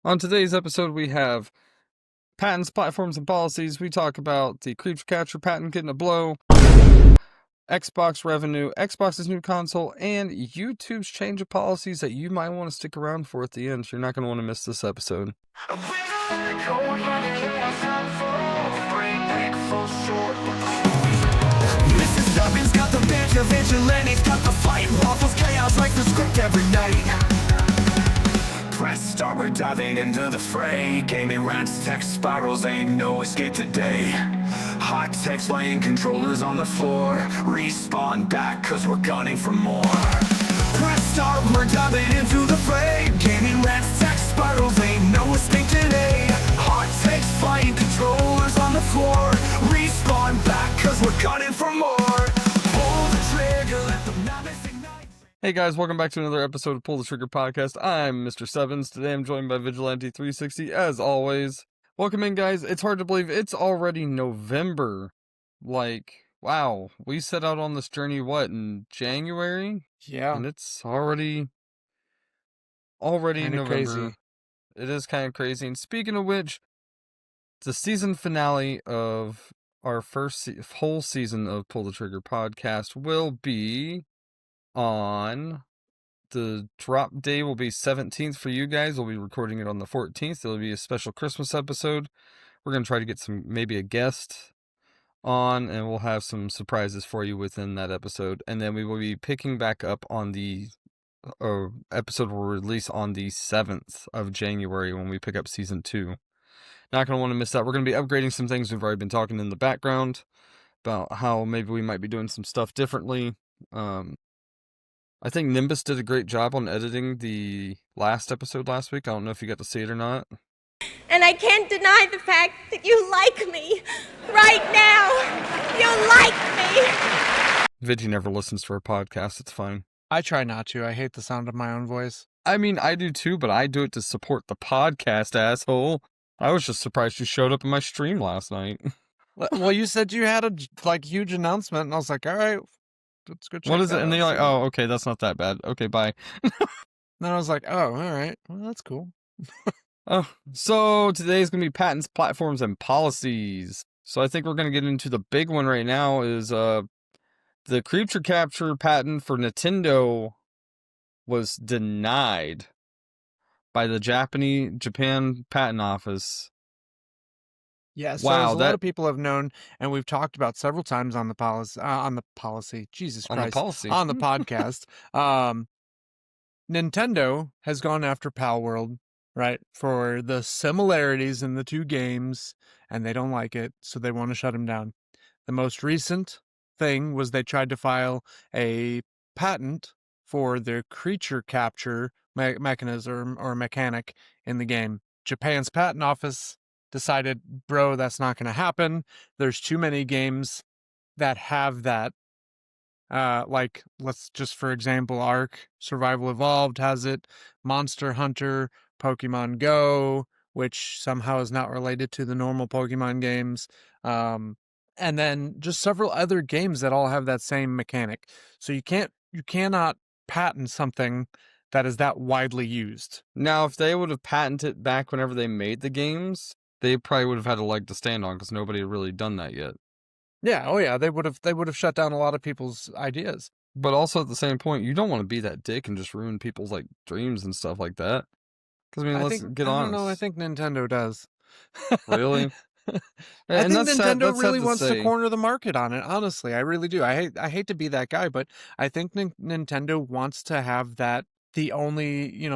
On today's episode, we have patents, platforms, and policies. We talk about the creature capture patent getting a blow, Xbox revenue, Xbox's new console, and YouTube's change of policies that you might want to stick around for at the end. So you're not going to want to miss this episode. Mrs. Stubbins got the bench of vigilantes, got the fight, waffles, chaos like the script every night. Press start, we're diving into the fray. Gaming rants, text spirals, ain't no escape today. Hot text laying controllers on the floor. Respawn back cause we're gunning for more. Press start, we're diving into the fray. Gaming rants, text spirals, ain't no escape today. Hot text flying controllers on the floor. Respawn back cause we're gunning for more. Pull the trigger, let the madness ignite. Hey guys, welcome back to another episode of Pull the Trigger Podcast. I'm Mr. Sevens. Today I'm joined by Vigilante360 as always. Welcome in, guys. It's hard to believe it's already November. Wow, we set out on this journey, in January? Yeah. And it's already November. Crazy. It is kind of crazy. And speaking of which, the season finale of our first whole season of Pull the Trigger Podcast will be on the drop day will be 17th for you guys. We'll be recording it on the 14th. It'll be a special Christmas episode. We're going to try to get maybe a guest on, and we'll have some surprises for you within that episode. And then we will be picking back up on the episode will release on the 7th of January when we pick up season 2. Not going to want to miss that. We're going to be upgrading some things. We've already been talking in the background about how maybe we might be doing some stuff differently. I think Nimbus did a great job on editing the last episode last week. I don't know if you got to see it or not. And I can't deny the fact that you like me. Right now. You like me. Vigi never listens to our podcast. It's fine. I try not to. I hate the sound of my own voice. I mean, I do too, but I do it to support the podcast, asshole. I was just surprised you showed up in my stream last night. Well, you said you had a huge announcement, and I was like, all right, let's go check What is that it? And out. they're like, oh, okay, that's not that bad. Okay, bye. Then I was like, oh, all right. Well, that's cool. So today's going to be patents, platforms, and policies. So I think we're going to get into the big one right now is the creature capture patent for Nintendo was denied by the Japan Patent Office. Yeah, so Wow, as a lot of people have known, and we've talked about several times on the policy, Jesus Christ, on the podcast, Nintendo has gone after Palworld, right, for the similarities in the two games, and they don't like it, so they want to shut them down. The most recent thing was they tried to file a patent for their creature capture mechanism or mechanic in the game. Japan's patent office decided, bro, that's not going to happen. There's too many games that have that. Let's just, for example, Ark Survival Evolved has it, Monster Hunter, Pokemon Go, which somehow is not related to the normal Pokemon games, and then just several other games that all have that same mechanic. So you cannot patent something that is that widely used. Now, if they would have patented back whenever they made the games, they probably would have had a leg to stand on because nobody had really done that yet. Yeah, oh yeah, they would have shut down a lot of people's ideas. But also at the same point, you don't want to be that dick and just ruin people's dreams and stuff like that. Because let's get honest. I don't know. I think Nintendo does. Really? I think Nintendo really wants to corner the market on it. Honestly, I really do. I hate to be that guy, but I think Nintendo wants to have that the only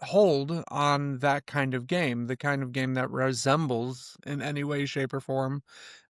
hold on that kind of game, the kind of game that resembles in any way, shape, or form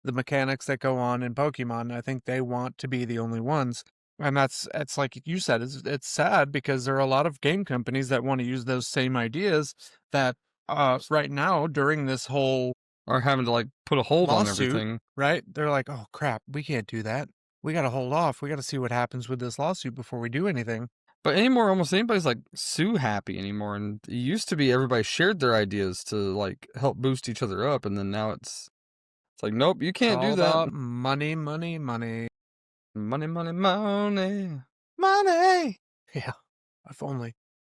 the mechanics that go on in Pokemon. I think they want to be the only ones. And it's like you said, it's sad because there are a lot of game companies that want to use those same ideas that right now during this whole are having to put a hold lawsuit, on everything. Right? They're like, oh crap, we can't do that. We got to hold off. We got to see what happens with this lawsuit before we do anything. But anymore, almost anybody's sue happy anymore. And it used to be everybody shared their ideas to help boost each other up. And then now it's nope, you can't do that. Money, money, money. Money, money, money. Money! Yeah, if only.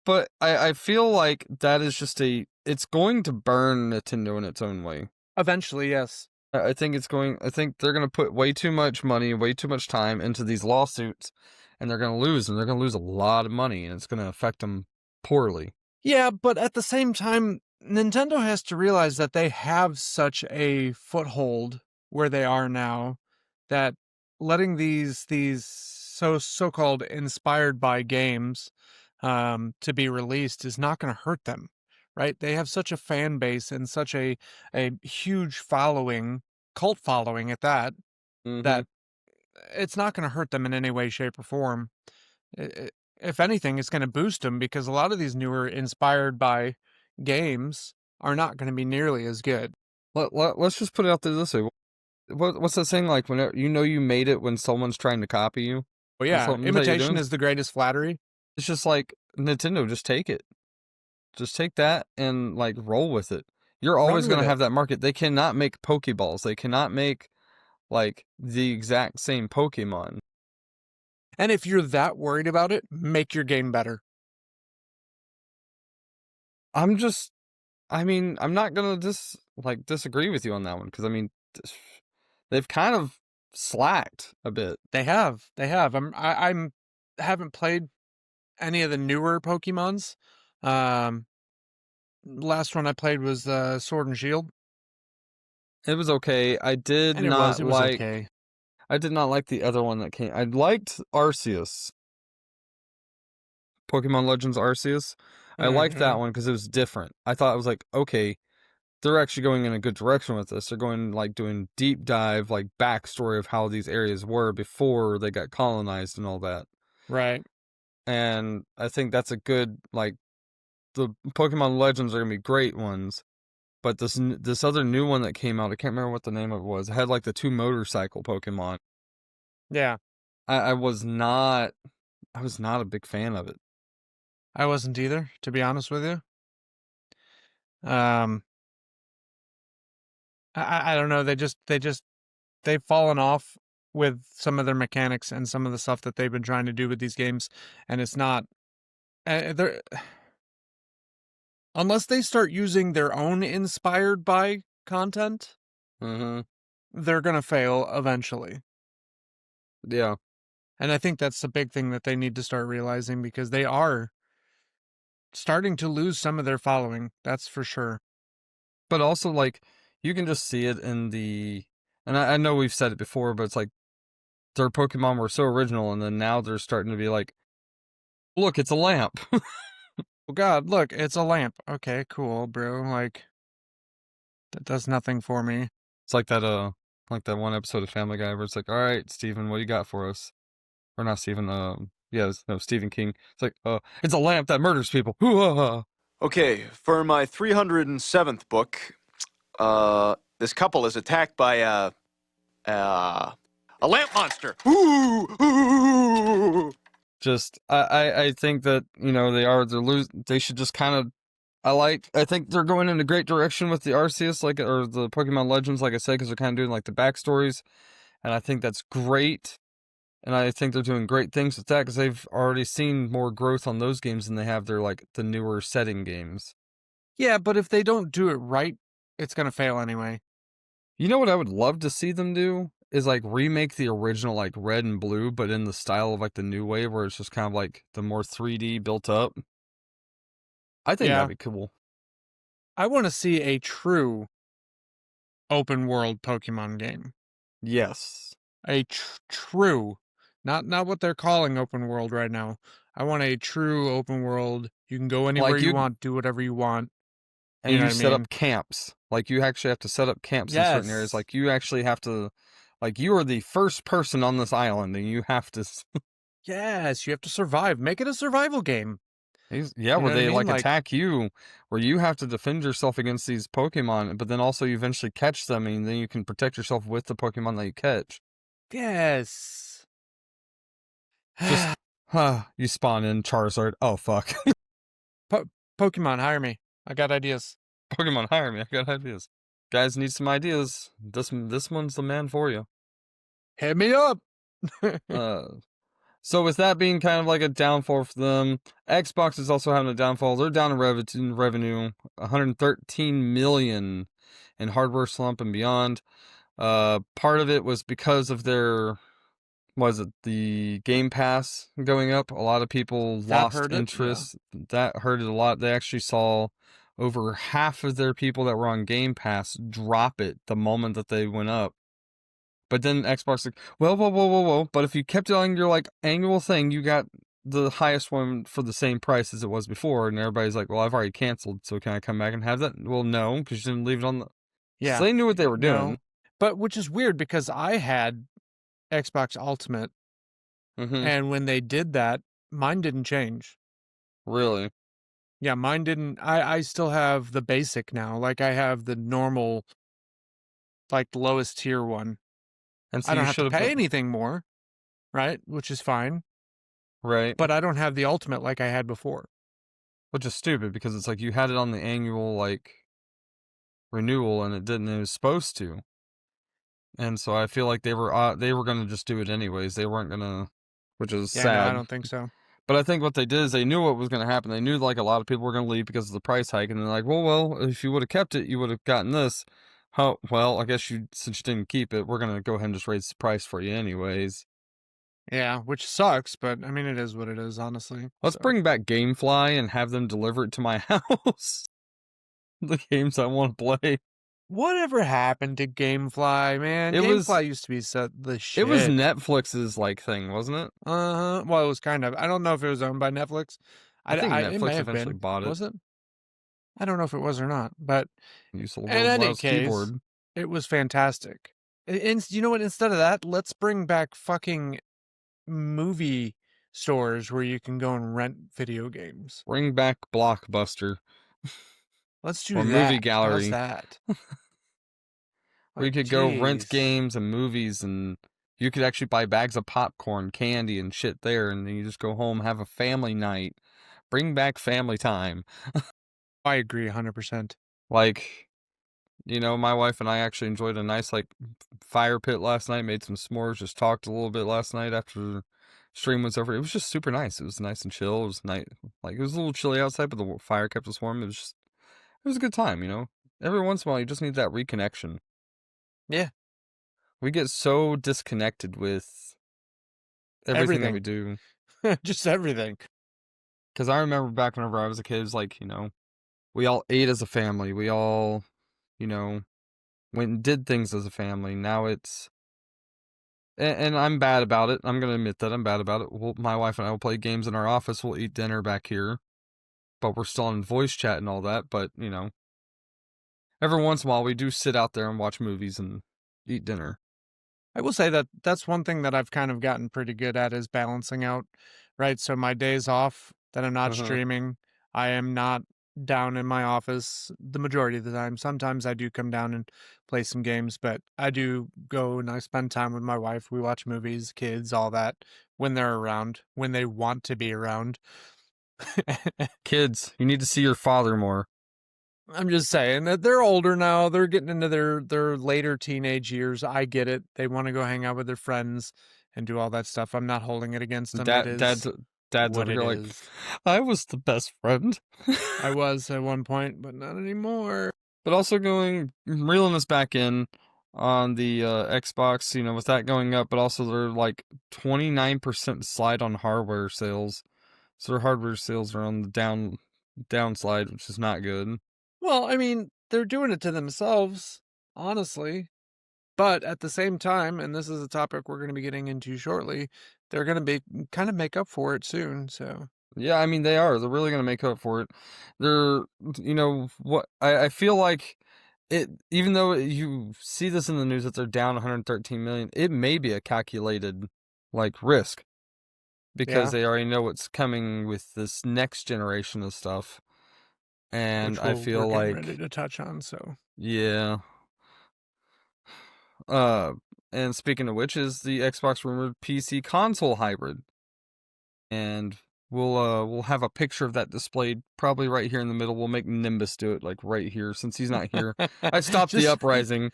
But I feel like that is just a it's going to burn Nintendo in its own way. Eventually, yes. I think they're going to put way too much money, way too much time into these lawsuits, and they're going to lose, and they're going to lose a lot of money, and it's going to affect them poorly. Yeah, but at the same time, Nintendo has to realize that they have such a foothold where they are now that letting these so-called inspired by games to be released is not going to hurt them, right? They have such a fan base and such a huge following, cult following at that, that it's not going to hurt them in any way, shape, or form. If anything, it's going to boost them because a lot of these newer inspired by games are not going to be nearly as good. Let's just put it out there this way. What's that saying? Like, whenever you made it when someone's trying to copy you. Well, yeah, imitation is the greatest flattery. It's just like, Nintendo, just take it. Just take that and, like, roll with it. You're always going to have that market. They cannot make Pokeballs. They cannot make, like, the exact same Pokemon. And if you're that worried about it, make your game better. I'm not going to disagree with you on that one. Because, I mean, they've kind of slacked a bit. They have. I haven't played any of the newer Pokemons. Last one I played was Sword and Shield. It was okay. I did not like the other one that came. I liked Arceus. Pokemon Legends Arceus. I liked that one because it was different. I thought it was like, okay, they're actually going in a good direction with this. They're going, like, doing deep dive, like, backstory of how these areas were before they got colonized and all that. Right. And I think that's a good, like, the Pokemon Legends are going to be great ones. But this other new one that came out, I can't remember what the name of it was. It had, like, the 2 motorcycle Pokemon. Yeah. I was not a big fan of it. I wasn't either, to be honest with you. I don't know. They've fallen off with some of their mechanics and some of the stuff that they've been trying to do with these games, and it's not. Unless they start using their own inspired by content, they're gonna fail eventually. Yeah. And I think that's the big thing that they need to start realizing because they are starting to lose some of their following. That's for sure. But also, like, you can just see it in and I know we've said it before, but it's like their Pokemon were so original, and then now they're starting to be like, look, it's a lamp. Well, God, look, it's a lamp. Okay, cool, bro. Like, that does nothing for me. It's like that one episode of Family Guy where it's like, all right, Steven, what do you got for us? Or not Steven, Stephen King. It's like, it's a lamp that murders people. Okay, for my 307th book, this couple is attacked by a lamp monster. Ooh! Just, I think that, they should just kind of, I think they're going in a great direction with the Arceus, or the Pokemon Legends, like I said, because they're kind of doing, like, the backstories, and I think that's great, and I think they're doing great things with that, because they've already seen more growth on those games than they have their, like, the newer setting games. Yeah, but if they don't do it right, it's going to fail anyway. You know what I would love to see them do? Is, like, remake the original, like, Red and Blue, but in the style of, like, the new wave, where it's just kind of, like, the more 3D built up. I think that'd be cool. I want to see a true open world Pokemon game. Yes. A true, not what they're calling open world right now. I want a true open world. You can go anywhere you want, do whatever you want. And you set up camps. Like, you actually have to set up camps in certain areas. Like, you actually have to, like, you are the first person on this island, and you have to... Yes, you have to survive. Make it a survival game. Yeah, where they, like, attack you, where you have to defend yourself against these Pokemon, but then also you eventually catch them, and then you can protect yourself with the Pokemon that you catch. Yes. Just, you spawn in Charizard. Oh, fuck. Pokemon, hire me. I got ideas. Pokemon, hire me. I got ideas. Guys need some ideas. This one's the man for you. Hit me up. So with that being kind of like a downfall for them, Xbox is also having a downfall. They're down in revenue, 113 million in hardware slump and beyond. Part of it was because of their, the Game Pass going up. A lot of people lost interest. That hurt it a lot. They actually saw over half of their people that were on Game Pass drop it the moment that they went up. But then Xbox like, whoa. But if you kept it on your like annual thing, you got the highest one for the same price as it was before. And everybody's like, well, I've already canceled, so can I come back and have that? Well, no, because you didn't leave it on the... Yeah. So they knew what they were doing. No. But which is weird because I had Xbox Ultimate. And when they did that, mine didn't change. Really? Yeah, mine didn't. I still have the basic now. Like, I have the normal, like, lowest tier one. And so I don't have to pay anything more, right? Which is fine. Right. But I don't have the ultimate like I had before. Which is stupid, because it's like you had it on the annual, like, renewal, and it was supposed to. And so I feel like they were going to just do it anyways. They weren't going to, which is sad. No, I don't think so. But I think what they did is they knew what was going to happen. They knew, like, a lot of people were going to leave because of the price hike, and they're like, well, if you would have kept it, you would have gotten this. Oh, well, I guess since you didn't keep it, we're going to go ahead and just raise the price for you anyways. Yeah, which sucks, but, I mean, it is what it is, honestly. Let's bring back GameFly and have them deliver it to my house. The games I want to play. Whatever happened to GameFly, man? GameFly used to be the shit. It was Netflix's, like, thing, wasn't it? Well, it was kind of. I don't know if it was owned by Netflix. I think Netflix eventually bought it. Was it? I don't know if it was or not, but you sold in any case, keyboard. It was fantastic. And you know what? Instead of that, let's bring back fucking movie stores where you can go and rent video games. Bring back Blockbuster. Let's do or that. Movie Gallery. How's that? Where you could go rent games and movies, and you could actually buy bags of popcorn, candy, and shit there, and then you just go home, have a family night. Bring back family time. I agree 100%. Like, you know, my wife and I actually enjoyed a nice, like, fire pit last night, made some s'mores, just talked a little bit last night after the stream was over. It was just super nice. It was nice and chill. It was nice. Like, it was a little chilly outside, but the fire kept us warm. It was a good time, you know? Every once in a while, you just need that reconnection. Yeah. We get so disconnected with everything that we do. Just everything. Because I remember back whenever I was a kid, it was like, you know, we all ate as a family. We all, you know, went and did things as a family. Now it's... And I'm bad about it. I'm going to admit that I'm bad about it. My wife and I will play games in our office. We'll eat dinner back here. But we're still in voice chat and all that. But, you know, every once in a while, we do sit out there and watch movies and eat dinner. I will say that that's one thing that I've kind of gotten pretty good at is balancing out, right? So my days off that I'm not streaming, I am not down in my office the majority of the time. Sometimes I do come down and play some games, but I do go and I spend time with my wife. We watch movies, kids, all that when they're around, when they want to be around. Kids, you need to see your father more. I'm just saying that they're older now. They're getting into their later teenage years. I get it. They want to go hang out with their friends and do all that stuff. I'm not holding it against them. Dad's over here like, I was the best friend. I was at one point, but not anymore. But also reeling us back in on the Xbox, you know, with that going up, but also they're like 29% slide on hardware sales. So their hardware sales are on the downslide, which is not good. Well, I mean, they're doing it to themselves, honestly. But at the same time, and this is a topic we're going to be getting into shortly, they're going to be kind of make up for it soon. So yeah, I mean, they are. They're really going to make up for it. They're, you know, what I feel like it. Even though you see this in the news that they're down 113 million, it may be a calculated like risk because they already know what's coming with this next generation of stuff. And I feel like ready to touch on. So yeah. And speaking of which, is the Xbox rumored PC console hybrid, and we'll have a picture of that displayed probably right here in the middle. We'll make Nimbus do it like right here since he's not here. I stopped the uprising.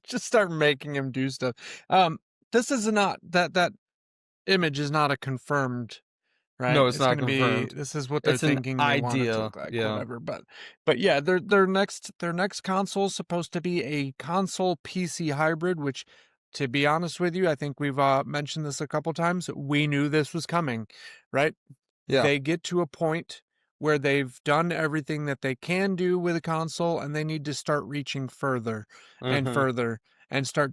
Just start making him do stuff. This is not that image is not a confirmed, right? No, it's not confirmed. This is what they're thinking they want it to look like, whatever. But yeah, their next console is supposed to be a console PC hybrid, which, to be honest with you, I think we've mentioned this a couple times. We knew this was coming, right? Yeah. They get to a point where they've done everything that they can do with a console, and they need to start reaching further and further and start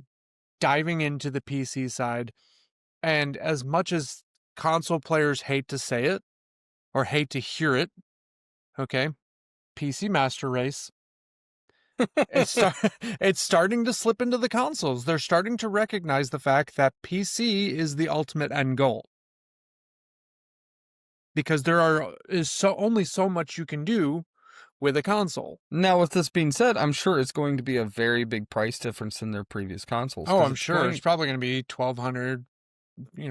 diving into the PC side. And as much as console players hate to say it or hate to hear it, okay, PC Master Race, it's starting to slip into the consoles. They're starting to recognize the fact that PC is the ultimate end goal. Because there is only so much you can do with a console. Now, with this being said, I'm sure it's going to be a very big price difference in their previous consoles. Oh, I'm sure. It's probably going to be $1,200,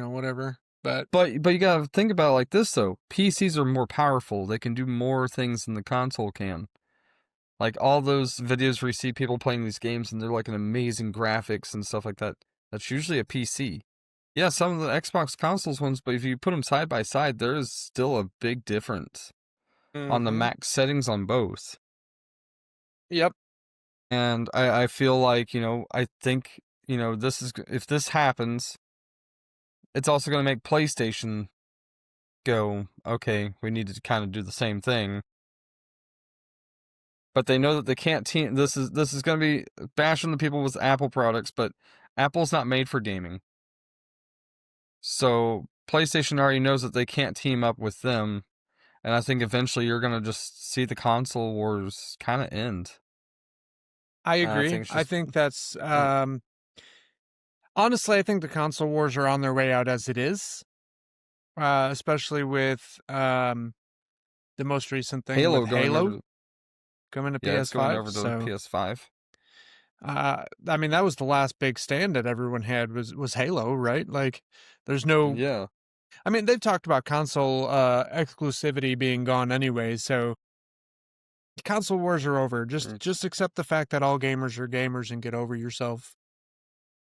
whatever. But you gotta think about it like this, though. PCs are more powerful. They can do more things than the console can. Like, all those videos where you see people playing these games and they're like an amazing graphics and stuff like that, that's usually a PC. Yeah, some of the Xbox consoles ones, but if you put them side by side, there is still a big difference on the max settings on both. Yep. And I feel like, I think, if this happens, it's also going to make PlayStation go, okay, we need to kind of do the same thing. But they know that they can't team. This is going to be bashing the people with Apple products, but Apple's not made for gaming. So PlayStation already knows that they can't team up with them, and I think eventually you're going to just see the console wars kind of end. I agree. I think that's honestly, I think the console wars are on their way out as it is, especially with the most recent thing, Halo with coming to PS5. It's going over to PS5. I mean, that was the last big stand that everyone had was Halo, right? Like, there's no. Yeah. I mean, they've talked about console exclusivity being gone anyway, so console wars are over. Just accept the fact that all gamers are gamers and get over yourself,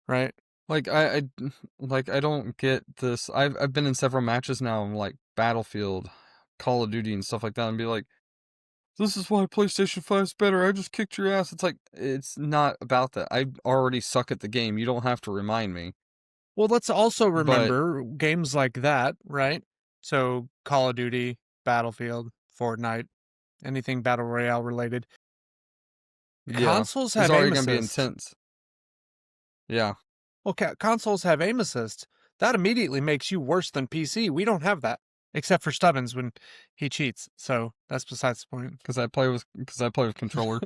right? Like, I don't get this. I've been in several matches now, like Battlefield, Call of Duty, and stuff like that, and be like, this is why PlayStation 5's better. I just kicked your ass. It's like, it's not about that. I already suck at the game. You don't have to remind me. Well, let's also remember games like that, right? So Call of Duty, Battlefield, Fortnite, anything Battle Royale related. Consoles have aim assist. It's already going to be intense. Yeah. Well, consoles have aim assist. That immediately makes you worse than PC. We don't have that. Except for Stubbins when he cheats, so that's besides the point. Because I play with controller.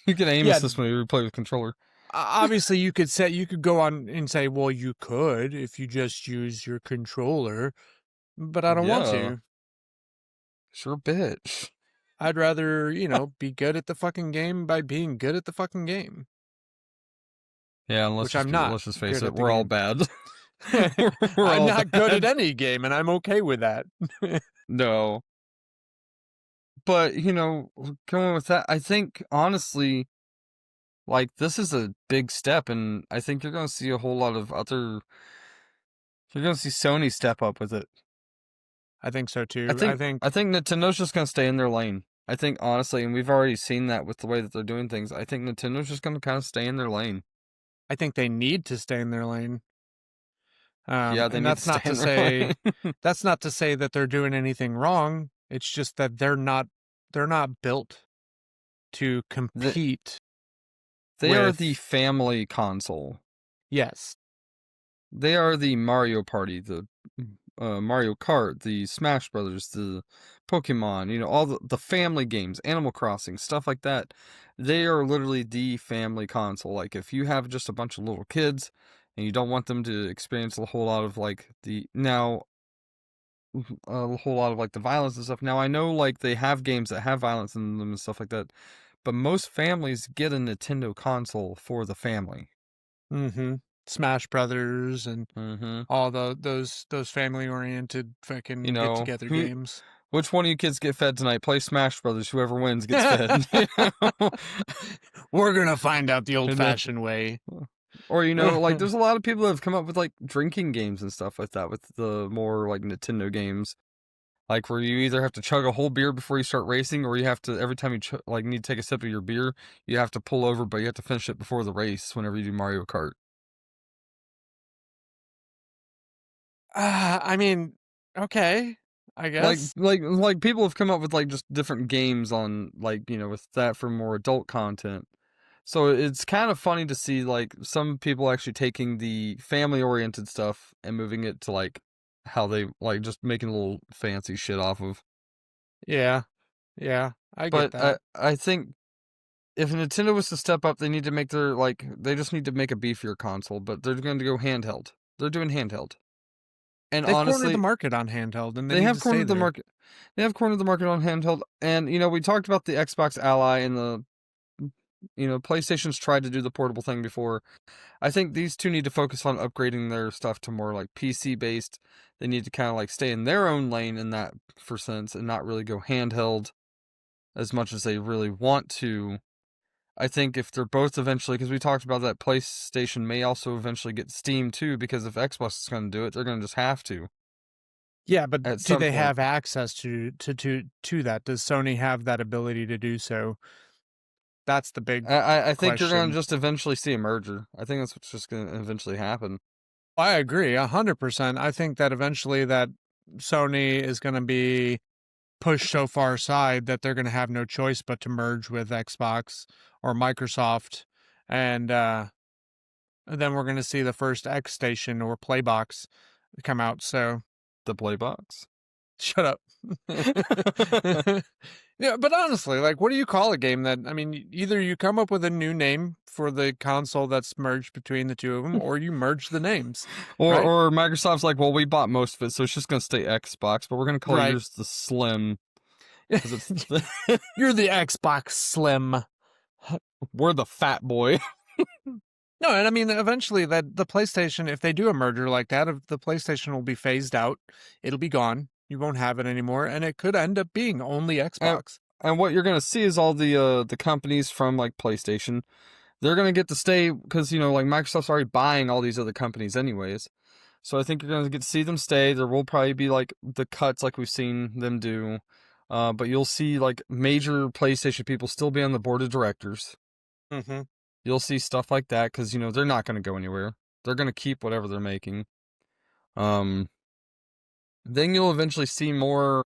You can aim assist when you play with controller. Obviously, you could go on and say, well, you could if you just use your controller, but I don't want to. Sure, bitch. I'd rather, be good at the fucking game by being good at the fucking game. Yeah, let's just face it, we're all bad. I'm not good at any game, and I'm okay with that. No. But, going with that, I think, honestly, like, this is a big step, and I think you're going to see a whole lot of other... You're going to see Sony step up with it. I think so, too. I think Nintendo's just going to stay in their lane. I think, honestly, and we've already seen that with the way that they're doing things, I think Nintendo's just going to kind of stay in their lane. I think they need to stay in their lane. That's not to say that's not to say that they're doing anything wrong. It's just that they're not built to compete. They are the family console. Yes. They are the Mario Party, the Mario Kart, the Smash Brothers, the Pokemon, all the family games, Animal Crossing, stuff like that. They are literally the family console. Like, if you have just a bunch of little kids and you don't want them to experience a whole lot of the violence and stuff. Now, I know they have games that have violence in them and stuff like that, but most families get a Nintendo console for the family. Mm-hmm. Smash Brothers and all those family-oriented fucking get-together games. Which one of you kids get fed tonight? Play Smash Brothers. Whoever wins gets fed. We're gonna find out the old-fashioned way. Or, like, there's a lot of people that have come up with, like, drinking games and stuff like that with the more, like, Nintendo games. Like, where you either have to chug a whole beer before you start racing, or you have to, every time you, need to take a sip of your beer, you have to pull over, but you have to finish it before the race whenever you do Mario Kart. I mean, okay, I guess. Like people have come up with, like, just different games on, like, with that for more adult content. So it's kind of funny to see, like, some people actually taking the family-oriented stuff and moving it to, like, how they, like, just making a little fancy shit off of. Yeah, I get that. I think if Nintendo was to step up, they need to make their, like, they just need to make a beefier console, but they're going to go handheld. They're doing handheld. And They've honestly, cornered the market on handheld, and they have cornered the market. They have cornered the market on handheld, and we talked about the Xbox Ally and the PlayStation's tried to do the portable thing before. I think these two need to focus on upgrading their stuff to more like PC based. They need to kind of like stay in their own lane in that for sense and not really go handheld as much as they really want to. I think if they're both eventually, because we talked about that, PlayStation may also eventually get Steam too, because if Xbox is going to do it, they're going to just have to. Yeah, but do they have access to that? Does Sony have that ability to do so? That's the big I think you're going to just eventually see a merger. I think that's what's just going to eventually happen. I agree 100%. I think that eventually that Sony is going to be pushed so far aside that they're going to have no choice but to merge with Xbox or Microsoft, and then we're going to see the first X Station or Playbox come out. So the Playbox? Shut up. Yeah, but honestly, like, what do you call a game that, I mean, either you come up with a new name for the console that's merged between the two of them, or you merge the names. Or Microsoft's like, well, we bought most of it, so it's just going to stay Xbox, but we're going to call yours the Slim. You're the Xbox Slim. We're the fat boy. No, and I mean, eventually that the PlayStation, if they do a merger like that, if the PlayStation will be phased out, it'll be gone. You won't have it anymore, and it could end up being only Xbox. And what you're going to see is all the companies from, like, PlayStation, they're going to get to stay, because, like, Microsoft's already buying all these other companies anyways. So I think you're going to get to see them stay. There will probably be, like, the cuts like we've seen them do. But you'll see, like, major PlayStation people still be on the board of directors. Mm-hmm. You'll see stuff like that, because, they're not going to go anywhere. They're going to keep whatever they're making. Then you'll eventually see more.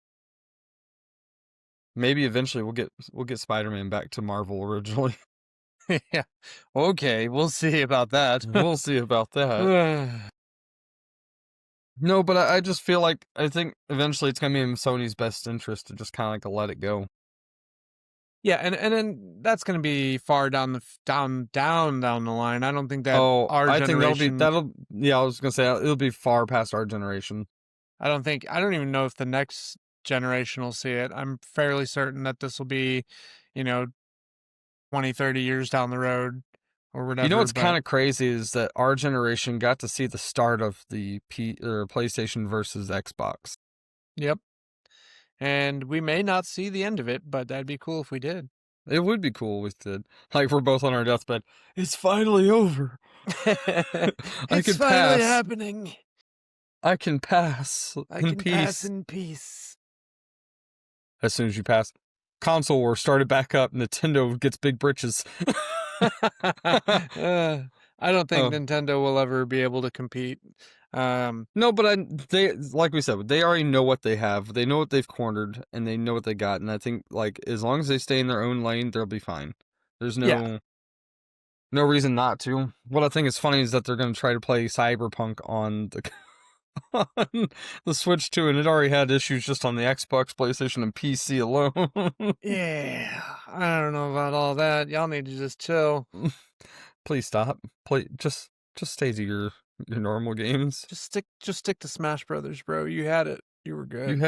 Maybe eventually we'll get Spider-Man back to Marvel originally. Yeah. Okay, we'll see about that. We'll see about that. No, but I just feel like I think eventually it's gonna be in Sony's best interest to just kind of like let it go. Yeah, and then that's gonna be far down the line. I don't think that our generation. I think that'll yeah, I was gonna say it'll be far past our generation. I don't even know if the next generation will see it. I'm fairly certain that this will be, 20, 30 years down the road or whatever. You know what's kind of crazy is that our generation got to see the start of the PlayStation versus Xbox. Yep. And we may not see the end of it, but that'd be cool if we did. It would be cool if we did. Like, we're both on our deathbed. It's finally over. It's finally happening. I can pass in peace. Pass in peace. As soon as you pass, console war started back up. Nintendo gets big britches. I don't think Nintendo will ever be able to compete. No, but they, like we said, they already know what they have. They know what they've cornered, and they know what they got. And I think, like, as long as they stay in their own lane, they'll be fine. There's no reason not to. What I think is funny is that they're going to try to play Cyberpunk on the Switch too, and it already had issues just on the Xbox, PlayStation, and PC alone. Yeah, I don't know about all that. Y'all need to just chill. Please stop. Just stay to your normal games. Just stick to Smash Brothers, bro. You had it. You were good.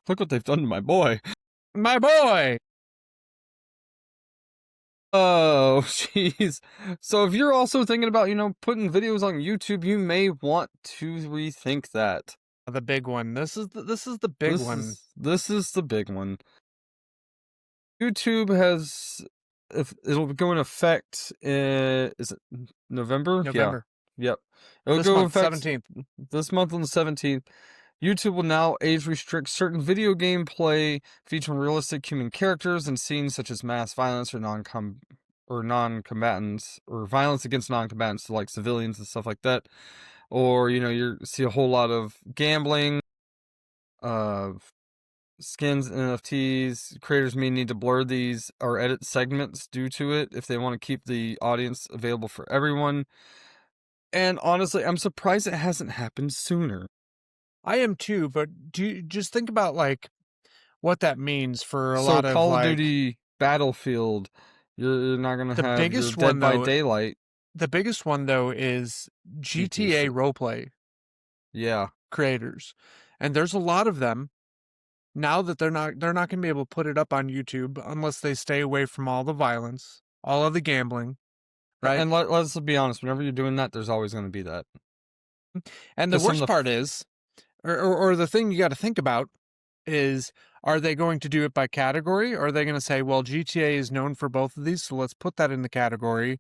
Look what they've done to my boy. My boy. Oh, jeez. So if you're also thinking about, putting videos on YouTube, you may want to rethink that. The big one. This is the big one. This is the big one. YouTube has if it'll go in effect is it November? November. Yeah. Yep. It'll go in effect 17th. This month on the 17th. YouTube will now age restrict certain video game play featuring realistic human characters and scenes such as mass violence or non-combatants or violence against non-combatants, so like civilians and stuff like that. Or, you see a whole lot of gambling, skins, NFTs. Creators may need to blur these or edit segments due to it if they want to keep the audience available for everyone. And honestly, I'm surprised it hasn't happened sooner. I am too, but just think about like what that means for a lot of Call of Duty, Battlefield. You're not gonna have biggest your one, Dead by Daylight. The biggest one though is GTA roleplay. Yeah, creators, and there's a lot of them now that they're not gonna be able to put it up on YouTube unless they stay away from all the violence, all of the gambling, right? And let's be honest, whenever you're doing that, there's always going to be that. And the worst part is, or the thing you got to think about is, are they going to do it by category? Or are they going to say, well, GTA is known for both of these, so let's put that in the category.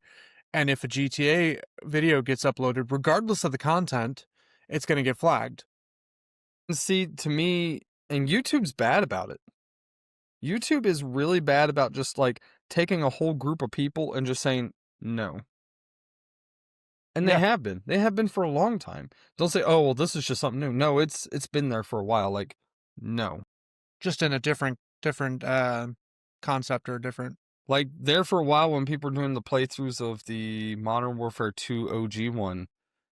And if a GTA video gets uploaded, regardless of the content, it's going to get flagged. See, to me, and YouTube's bad about it. YouTube is really bad about just like taking a whole group of people and just saying no. And they have been. They have been for a long time. Don't say, "Oh, well, this is just something new." No, it's been there for a while. Like, no. Just in a different concept or different. Like there for a while when people were doing the playthroughs of the Modern Warfare 2 OG one,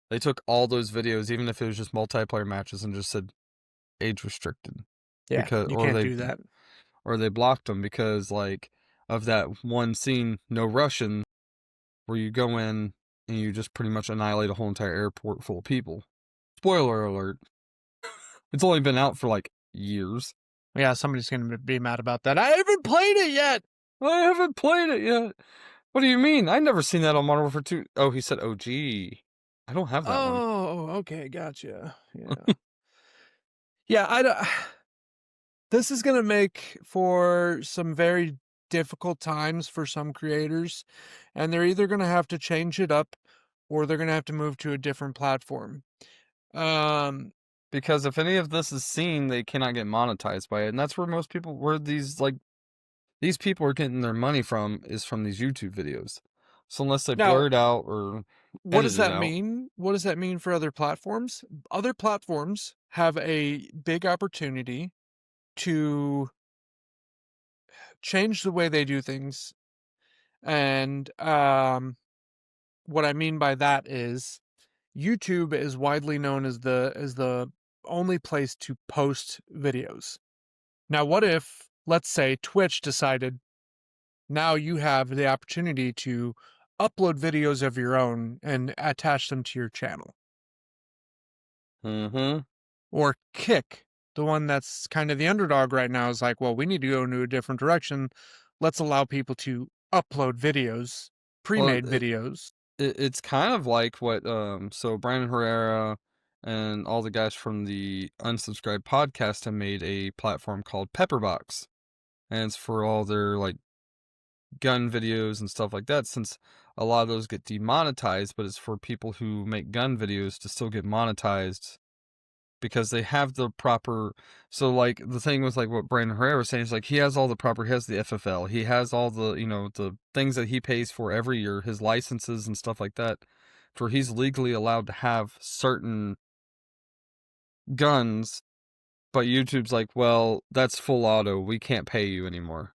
they took all those videos, even if it was just multiplayer matches, and just said age restricted. Yeah, you can't do that. Or they blocked them because like of that one scene, No Russian, where you go in and you just pretty much annihilate a whole entire airport full of people. Spoiler alert. It's only been out for like years. Yeah, somebody's going to be mad about that. I haven't played it yet. What do you mean? I've never seen that on Modern Warfare 2. Oh, he said OG. I don't have that one. Oh, okay, gotcha. Yeah. Yeah, this is going to make for some very difficult times for some creators, and they're either going to have to change it up or they're going to have to move to a different platform. Because if any of this is seen, they cannot get monetized by it, and that's where these people are getting their money from is from these YouTube videos. So unless they blur it out or what does that mean? What does that mean for other platforms? Other platforms have a big opportunity to change the way they do things. And what I mean by that is YouTube is widely known as the only place to post videos. Now, what if, let's say, Twitch decided now you have the opportunity to upload videos of your own and attach them to your channel? Mm-hmm. Or Kick, the one that's kind of the underdog right now, is like, well, we need to go into a different direction. Let's allow people to upload videos, pre-made videos. It's kind of like what, so Brandon Herrera and all the guys from the Unsubscribed podcast have made a platform called Pepperbox. And it's for all their, like, gun videos and stuff like that, since a lot of those get demonetized, but it's for people who make gun videos to still get monetized because they have the proper. So like the thing with like what Brandon Herrera was saying is like he has all the proper, he has the FFL, he has all the, the things that he pays for every year, his licenses and stuff like that, for he's legally allowed to have certain guns, but YouTube's like, well, that's full auto, we can't pay you anymore.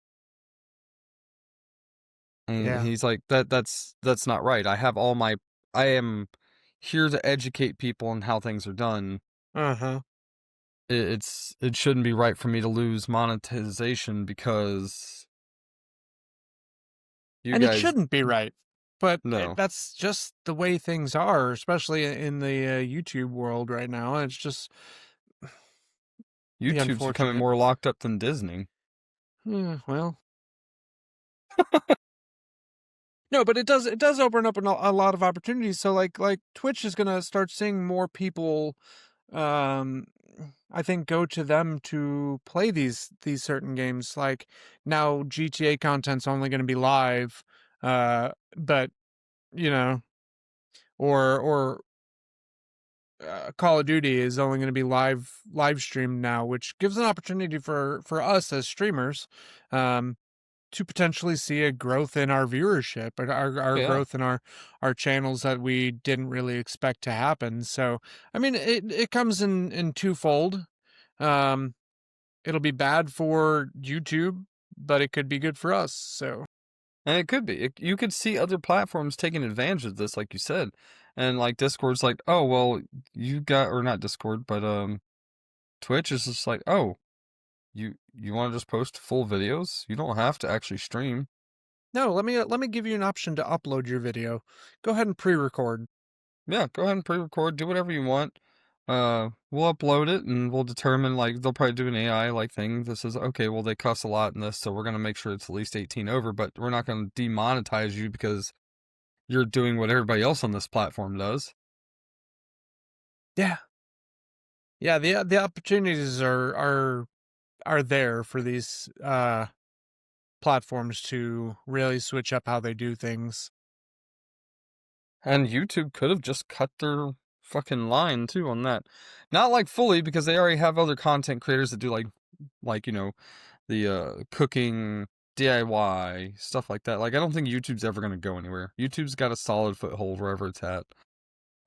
And he's like, that's not right. I am here to educate people on how things are done. It shouldn't be right for me to lose monetization because it shouldn't be right. But no. That's just the way things are, especially in the YouTube world right now. It's just YouTube's becoming more locked up than Disney. Well. No, but it does open up a lot of opportunities. So like Twitch is going to start seeing more people I think, go to them to play these certain games. Like, now GTA content's only going to be live, but or Call of Duty is only going to be live streamed now, which gives an opportunity for us as streamers, to potentially see a growth in our viewership, our growth in our channels that we didn't really expect to happen. So, I mean, it comes in twofold. It'll be bad for YouTube, but it could be good for us. So, and it could be. You could see other platforms taking advantage of this, like you said, and like Discord's like, oh well, you got, or not Discord, but Twitch is just like, oh, you want to just post full videos? You don't have to actually stream. No, let me give you an option to upload your video. Go ahead and pre-record. Yeah, go ahead and pre-record. Do whatever you want. We'll upload it and we'll determine, like, they'll probably do an AI like thing that says, okay, well, they cuss a lot in this, so we're gonna make sure it's at least 18 over, but we're not gonna demonetize you because you're doing what everybody else on this platform does. Yeah. Yeah, the opportunities are there for these platforms to really switch up how they do things. And YouTube could have just cut their fucking line too on that. Not like fully, because they already have other content creators that do like the cooking, DIY, stuff like that. Like, I don't think YouTube's ever going to go anywhere. YouTube's got a solid foothold wherever it's at.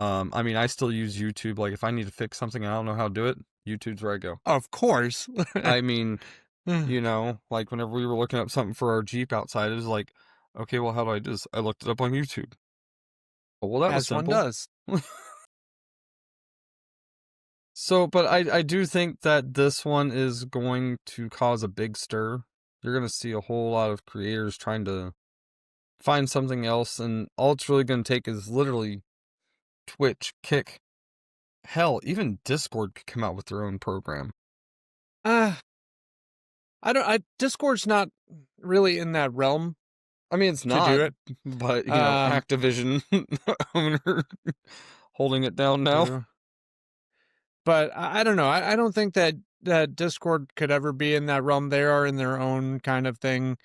I mean, I still use YouTube. Like, if I need to fix something and I don't know how to do it, YouTube's where I go. Of course. I mean, like whenever we were looking up something for our Jeep outside, it was like, okay, well, how do I do this? I looked it up on YouTube. Oh, well, that was simple. As one does. So, but I do think that this one is going to cause a big stir. You're going to see a whole lot of creators trying to find something else, and all it's really going to take is literally Twitch, Kick, hell, even Discord could come out with their own program. Discord's not really in that realm. I mean, it's not, to do it, but Activision owner holding it down now. Yeah. But I don't know. I don't think that Discord could ever be in that realm. They are in their own kind of thing,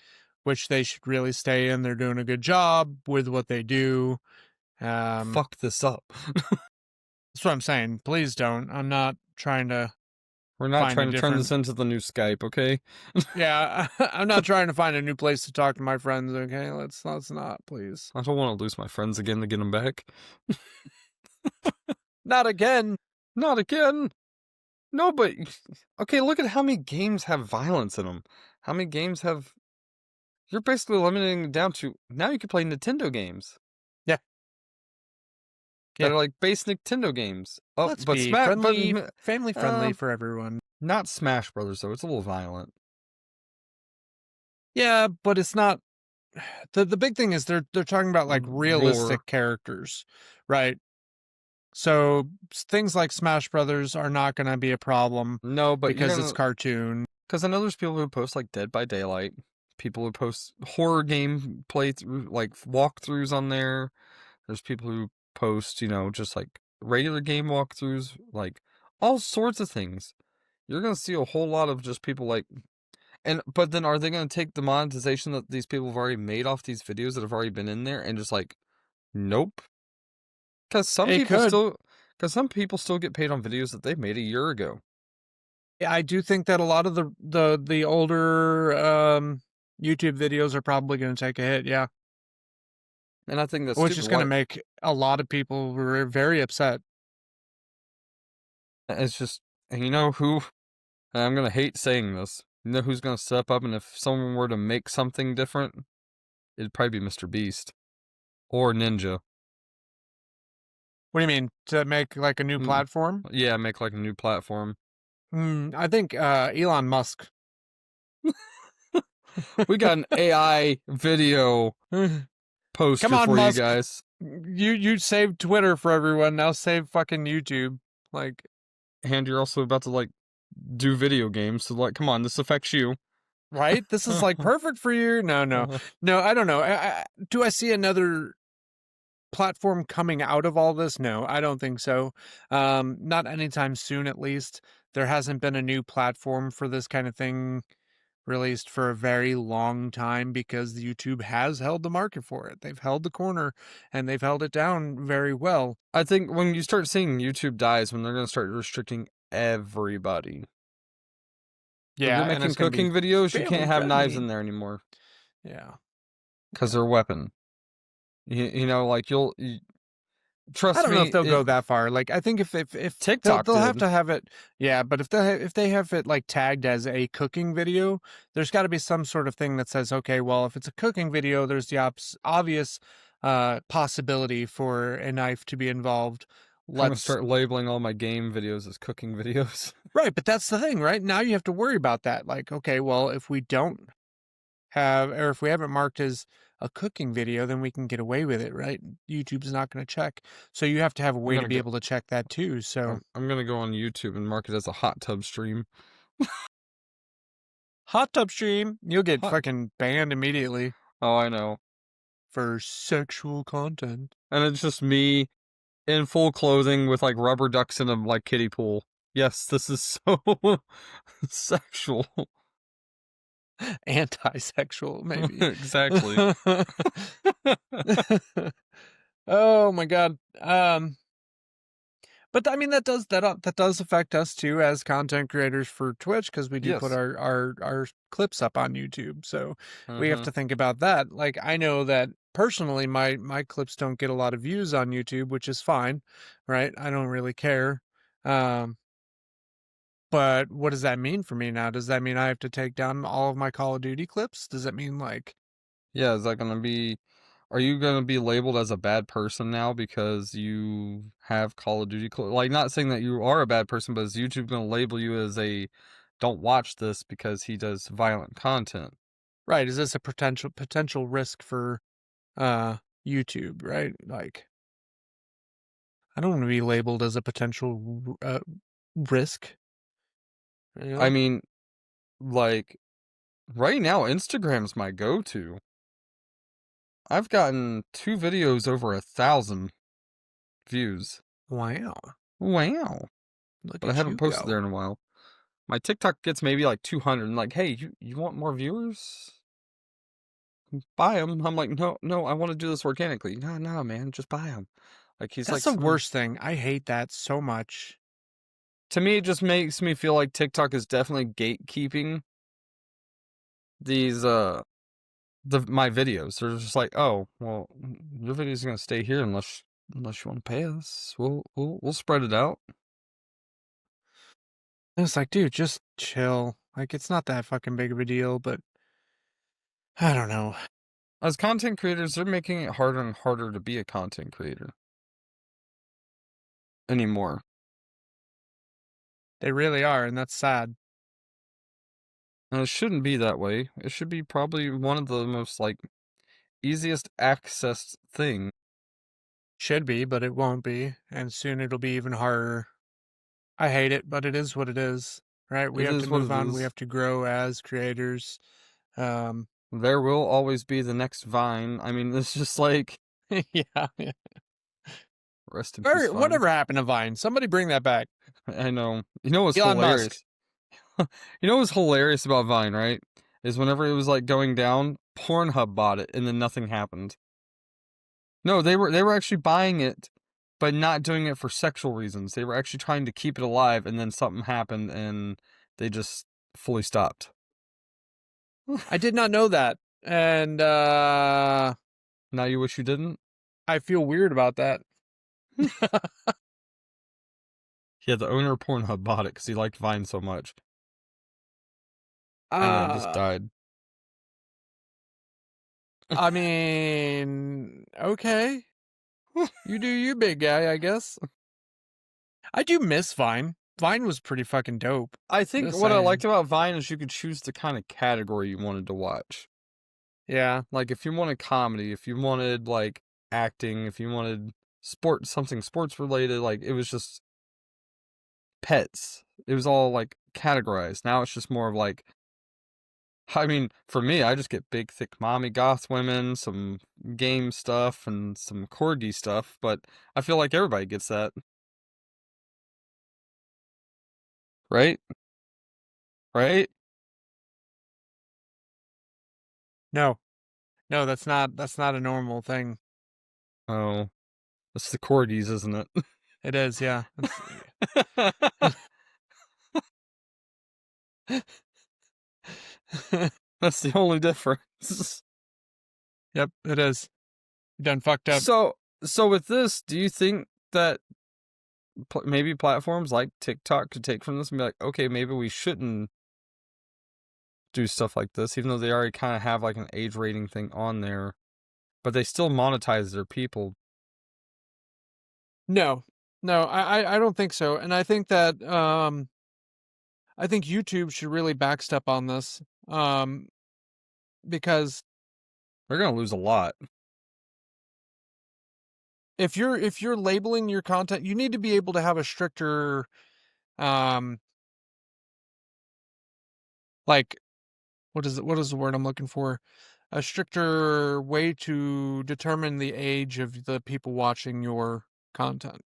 which they should really stay in. They're doing a good job with what they do. Fuck this up. That's what I'm saying. Please don't. I'm not trying to. We're not trying to turn this into the new Skype, okay? Yeah, I'm not trying to find a new place to talk to my friends, okay? Let's not, please. I don't want to lose my friends again to get them back. Not again. Not again. No, but okay, look at how many games have violence in them. How many games have... You're basically limiting it down to, now you can play Nintendo games. Yeah. They're like base Nintendo games. Oh, let's be family friendly for everyone. Not Smash Brothers, though. It's a little violent. Yeah, but it's not... The big thing is they're talking about, like, realistic characters, right? So things like Smash Brothers are not going to be a problem. No, but because it's cartoon. Because I know there's people who post, like, Dead by Daylight. People who post horror game playthrough, like, walkthroughs on there. There's people who post, just like regular game walkthroughs, like all sorts of things. You're going to see a whole lot of just people like, but then are they going to take the monetization that these people have already made off these videos that have already been in there and just like, nope? Because some people still get paid on videos that they made a year ago. Yeah, I do think that a lot of the older YouTube videos are probably going to take a hit. Yeah. And I think that's which is going to make a lot of people very upset. It's just, and you know who, and I'm going to hate saying this, you know who's going to step up, and if someone were to make something different, it'd probably be Mr. Beast. Or Ninja. What do you mean? To make like a new platform? Yeah, make like a new platform. I think Elon Musk. We got an AI video poster for Musk. You guys. You saved Twitter for everyone. Now save fucking YouTube. Like, and you're also about to like do video games. So like, come on, this affects you, right? This is like perfect for you. No. I don't know. Do I see another platform coming out of all this? No, I don't think so. Not anytime soon, at least. there hasn't been a new platform for this kind of thing released for a very long time because YouTube has held the market for it. They've held the corner and they've held it down very well. I think when you start seeing YouTube dies, when they're going to start restricting everybody. Yeah, if you're making cooking videos, you can't have knives in there anymore. Yeah. Because they're a weapon. You know, like trust me. I don't know if they'll go that far. Like, I think if TikTok they'll have to have it. Yeah, but if they have it like tagged as a cooking video, there's got to be some sort of thing that says, okay, well, if it's a cooking video, there's the obvious possibility for a knife to be involved. I'm gonna start labeling all my game videos as cooking videos. Right, but that's the thing, right? Now you have to worry about that. Like, okay, well, if we don't have, or if we haven't marked as a cooking video, then we can get away with it, right? YouTube's not going to check. So you have to have a way to be able to check that too. So I'm going to go on YouTube and mark it as a hot tub stream. Hot tub stream. You'll get fucking banned immediately. Oh, I know. For sexual content. And it's just me in full clothing with like rubber ducks in a like kiddie pool. Yes, this is so sexual. Anti-sexual, maybe. Exactly. Oh my god. But I mean that does affect us too as content creators for Twitch, because we do put our clips up on YouTube. So we have to think about that. Like, I know that personally my clips don't get a lot of views on YouTube, which is fine, right? I don't really care. But what does that mean for me now? Does that mean I have to take down all of my Call of Duty clips? Does that mean like... Yeah, is that going to be... Are you going to be labeled as a bad person now because you have Call of Duty clips? Like, not saying that you are a bad person, but is YouTube going to label you as a don't watch this because he does violent content? Right. Is this a potential risk for YouTube, right? Like, I don't want to be labeled as a potential risk. You know? I mean, like, right now, Instagram's my go-to. I've gotten 2 videos over 1,000 views. Wow. Wow. But I haven't posted there in a while. My TikTok gets maybe like 200. And like, hey, you want more viewers? Buy them. I'm like, no, I want to do this organically. No, man, just buy them. Like, That's the worst thing. I hate that so much. To me, it just makes me feel like TikTok is definitely gatekeeping these my videos. They're just like, oh, well, your video's gonna stay here unless you want to pay us. We'll spread it out. And it's like, dude, just chill. Like, it's not that fucking big of a deal, but I don't know. As content creators, they're making it harder and harder to be a content creator anymore. They really are, and that's sad. And it shouldn't be that way. It should be probably one of the most, like, easiest accessed thing. Should be, but it won't be. And soon it'll be even harder. I hate it, but it is what it is, right? We have to move on. We have to grow as creators. There will always be the next Vine. I mean, it's just like... yeah. Rest in peace, Vine. Whatever happened to Vine? Somebody bring that back. I know. You know what's hilarious? You know what's hilarious about Vine, right? Is whenever it was like going down, Pornhub bought it and then nothing happened. No, they were actually buying it, but not doing it for sexual reasons. They were actually trying to keep it alive, and then something happened and they just fully stopped. I did not know that. And now you wish you didn't? I feel weird about that. Yeah, the owner of Pornhub bought it because he liked Vine so much. And then just died. I mean, okay. You do you, big guy, I guess. I do miss Vine. Vine was pretty fucking dope. I think what I liked about Vine is you could choose the kind of category you wanted to watch. Yeah. Like, if you wanted comedy, if you wanted, like, acting, if you wanted something sports related, like, it was just pets. It was all, like, categorized. Now it's just more of, like, I mean, for me, I just get big, thick, mommy goth women, some game stuff, and some corgi stuff, but I feel like everybody gets that. Right? Right? No, that's not a normal thing. Oh, it's the corgis, isn't it? It is, yeah. That's the only difference. Yep, it is. You done fucked up. So with this, do you think that maybe platforms like TikTok could take from this and be like, okay, maybe we shouldn't do stuff like this, even though they already kind of have like an age rating thing on there, but they still monetize their people? No, I don't think so. And I think that, I think YouTube should really backstep on this, because they're going to lose a lot. If you're labeling your content, you need to be able to have a stricter, like, what is the word I'm looking for? A stricter way to determine the age of the people watching your content.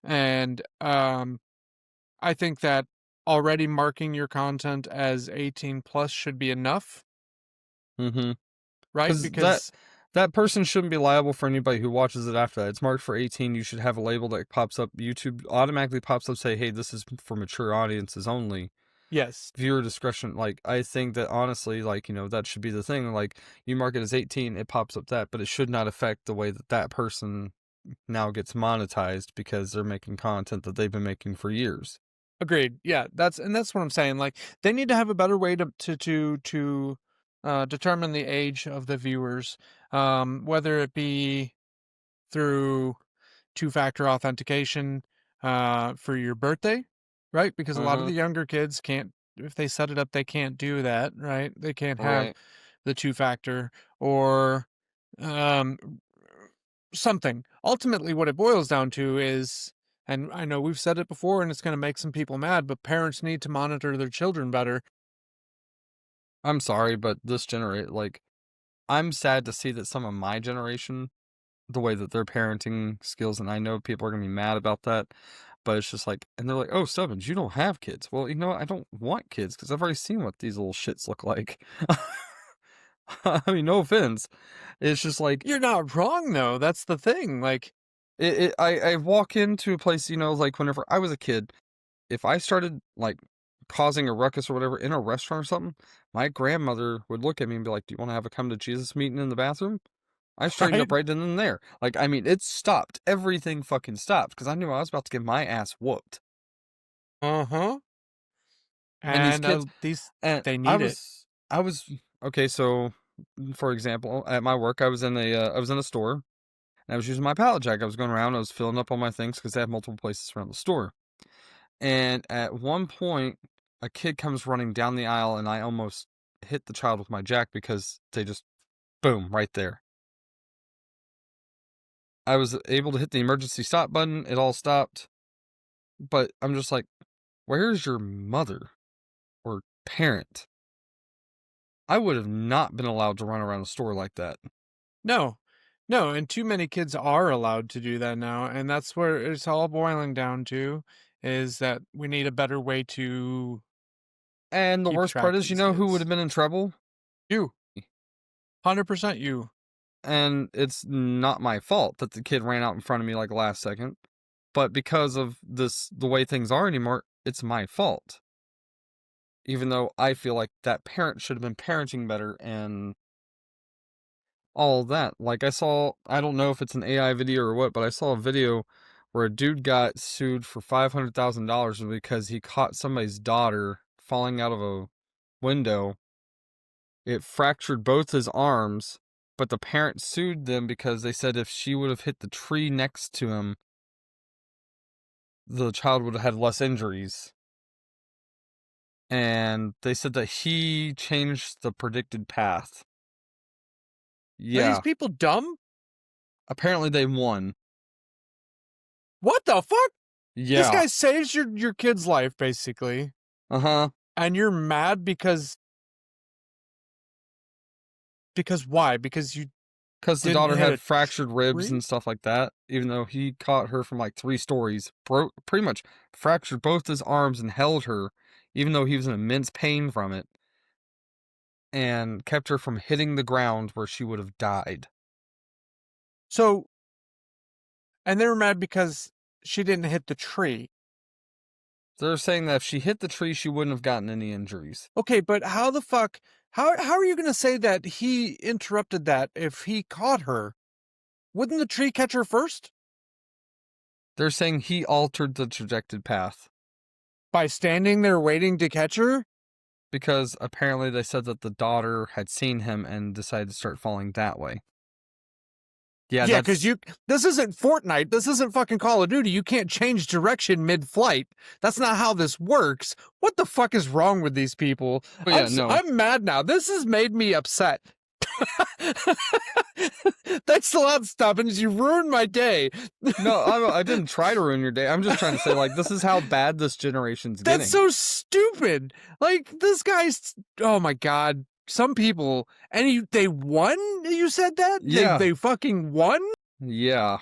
And I think that already marking your content as 18 plus should be enough. Mm-hmm. Right? Because that person shouldn't be liable for anybody who watches it after that. It's marked for 18. You should have a label that pops up. YouTube automatically pops up, say, hey, this is for mature audiences only. Yes. Viewer discretion. Like, I think that honestly, like, that should be the thing. Like, you mark it as 18, it pops up that, but it should not affect the way that that person now gets monetized because they're making content that they've been making for years. Agreed. Yeah, that's what I'm saying. Like, they need to have a better way to determine the age of the viewers, whether it be through two-factor authentication for your birthday, right? Because a lot of the younger kids can't, if they set it up, they can't do that, right? They can't have the two-factor, or something. Ultimately, what it boils down to is, and I know we've said it before and it's going to make some people mad, but parents need to monitor their children better. I'm sorry, but this generation, like, I'm sad to see that some of my generation, the way that their parenting skills, and I know people are going to be mad about that, but it's just like, and they're like, oh, Stubbins, you don't have kids. Well, you know what? I don't want kids because I've already seen what these little shits look like. I mean, no offense. It's just like, you're not wrong though. That's the thing. Like, I walk into a place, like whenever I was a kid, if I started like causing a ruckus or whatever in a restaurant or something, my grandmother would look at me and be like, do you want to have a come to Jesus meeting in the bathroom? I straightened up right then and there. Like, I mean, it stopped. Everything fucking stopped because I knew I was about to get my ass whooped. Uh-huh. And these kids, they need it. I was okay. So, for example, at my work, I was in a store, and I was using my pallet jack. I was going around. I was filling up all my things because they have multiple places around the store. And at one point, a kid comes running down the aisle, and I almost hit the child with my jack because they just, boom, right there. I was able to hit the emergency stop button. It all stopped. But I'm just like, where's your mother or parent? I would have not been allowed to run around a store like that. No, and too many kids are allowed to do that now, and that's where it's all boiling down to, is that we need a better way to. And the worst part is, who would have been in trouble? You. 100% you. And it's not my fault that the kid ran out in front of me like last second. But because of the way things are anymore, it's my fault. Even though I feel like that parent should have been parenting better and all that. Like, I don't know if it's an AI video or what, but I saw a video where a dude got sued for $500,000 because he caught somebody's daughter falling out of a window. It fractured both his arms, but the parent sued them because they said if she would have hit the tree next to him, the child would have had less injuries. And they said that he changed the predicted path. Yeah. Are these people dumb? Apparently they won. What the fuck? Yeah. This guy saves your kid's life, basically. Uh-huh. And you're mad because why? Because Because the daughter had fractured ribs and stuff like that, even though he caught her from like 3 stories, pretty much fractured both his arms and held her, even though he was in immense pain from it, and kept her from hitting the ground where she would have died. So, and they were mad because she didn't hit the tree. They're saying that if she hit the tree, she wouldn't have gotten any injuries. Okay, but how the fuck... How are you going to say that he interrupted that if he caught her? Wouldn't the tree catch her first? They're saying he altered the trajected path. By standing there waiting to catch her? Because apparently they said that the daughter had seen him and decided to start falling that way. Yeah, because this isn't Fortnite. This isn't fucking Call of Duty. You can't change direction mid-flight. That's not how this works. What the fuck is wrong with these people? Yeah, I'm mad now. This has made me upset. Thanks a lot, Stubbins. You ruined my day. No, I didn't try to ruin your day. I'm just trying to say, like, this is how bad this generation's getting. That's so stupid. Like, this guy's... Oh, my God. Some people... And they won? You said that? Yeah. They fucking won? Yeah.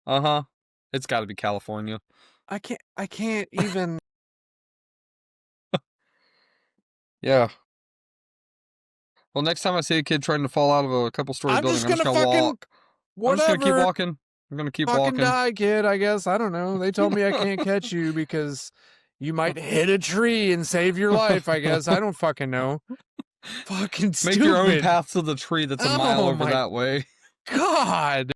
Uh-huh. It's got to be California. I can't even... Yeah. Well, next time I see a kid trying to fall out of a couple-story building, I'm just gonna walk. Whatever. I'm just gonna keep walking. I'm gonna keep walking. Die, kid, I guess. I don't know. They told me I can't catch you because you might hit a tree and save your life, I guess. I don't fucking know. Fucking stupid. Make your own path to the tree that's a mile over that way. God.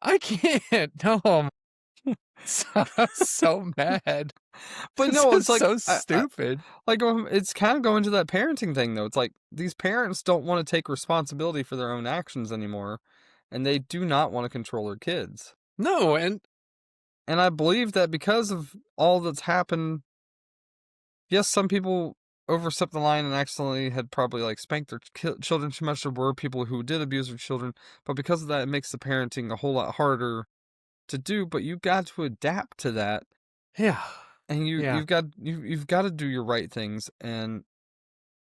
I can't. No. So mad. But no, it's like so stupid. It's kind of going to that parenting thing, though. It's like these parents don't want to take responsibility for their own actions anymore, and they do not want to control their kids. No, and I believe that because of all that's happened, yes, some people overstepped the line and accidentally had probably like spanked their children too much. There were people who did abuse their children, but because of that, it makes the parenting a whole lot harder to do. But you got to adapt to that. Yeah. And you've got to do your right things, and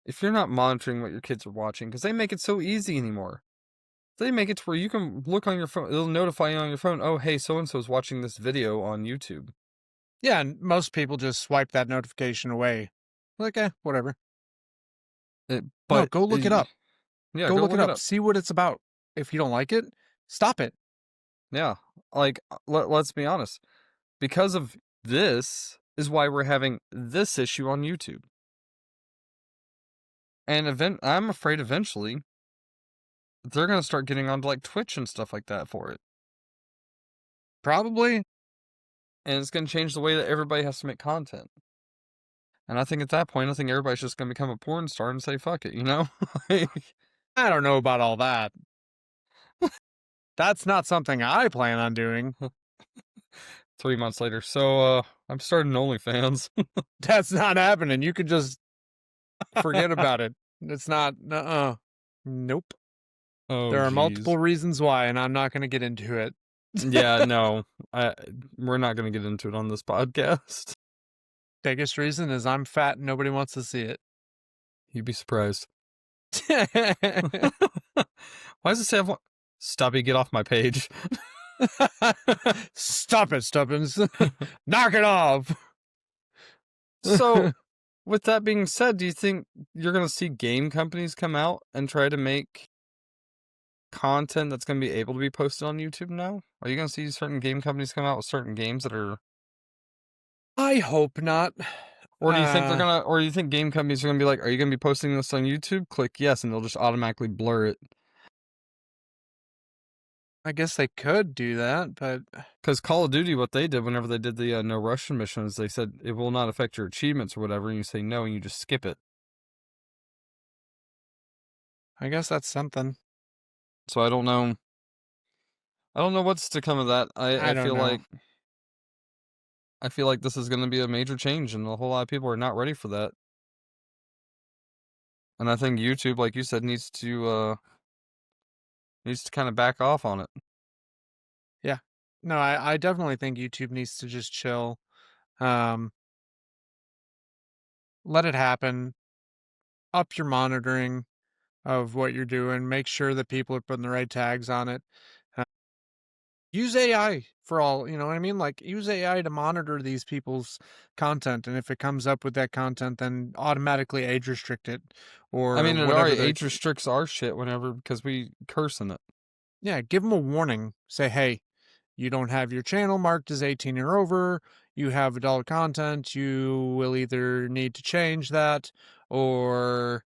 if you're not monitoring what your kids are watching, because they make it so easy anymore, they make it to where you can look on your phone. It'll notify you on your phone. Oh, hey, so and so is watching this video on YouTube. Yeah, and most people just swipe that notification away. Like, whatever. But no, go look it up. Yeah, go look it up. See what it's about. If you don't like it, stop it. Yeah, like let's be honest. Because of this is why we're having this issue on YouTube. And I'm afraid eventually they're going to start getting onto like Twitch and stuff like that for it. Probably. And it's going to change the way that everybody has to make content. And I think at that point, I think everybody's just going to become a porn star and say, fuck it, you know? I don't know about all that. That's not something I plan on doing. 3 months later. So, I'm starting OnlyFans. That's not happening. You could just forget about it. It's not, nope. Oh, there are multiple reasons why, and I'm not going to get into it. Yeah, no. We're not going to get into it on this podcast. Biggest reason is I'm fat and nobody wants to see it. You'd be surprised. Why does it say Stubby, get off my page? Stop it, Stubbins. Knock it off. So, with that being said, do you think you're going to see game companies come out and try to make content that's going to be able to be posted on YouTube now? Are you going to see certain game companies come out with certain games that are... I hope not. Or do you think they're going to... Or do you think game companies are going to be like, are you going to be posting this on YouTube? Click yes, and they'll just automatically blur it. I guess they could do that, but... Because Call of Duty, what they did whenever they did the no Russian missions, they said it will not affect your achievements or whatever, and you say no, and you just skip it. I guess that's something. So I don't know. I don't know what's to come of that. I feel like this is going to be a major change, and a whole lot of people are not ready for that. And I think YouTube, like you said, needs to kind of back off on it. Yeah. No, I definitely think YouTube needs to just chill. Let it happen. Up your monitoring. of what you're doing. Make sure that people are putting the right tags on it. Use AI for all, you know what I mean? Like, use AI to monitor these people's content, and if it comes up with that content, then automatically age restrict it, I or mean, it whatever already the age restricts our shit whenever because we curse in it. Yeah, give them a warning. Say, hey, you don't have your channel marked as 18 or over, you have adult content, you will either need to change that, or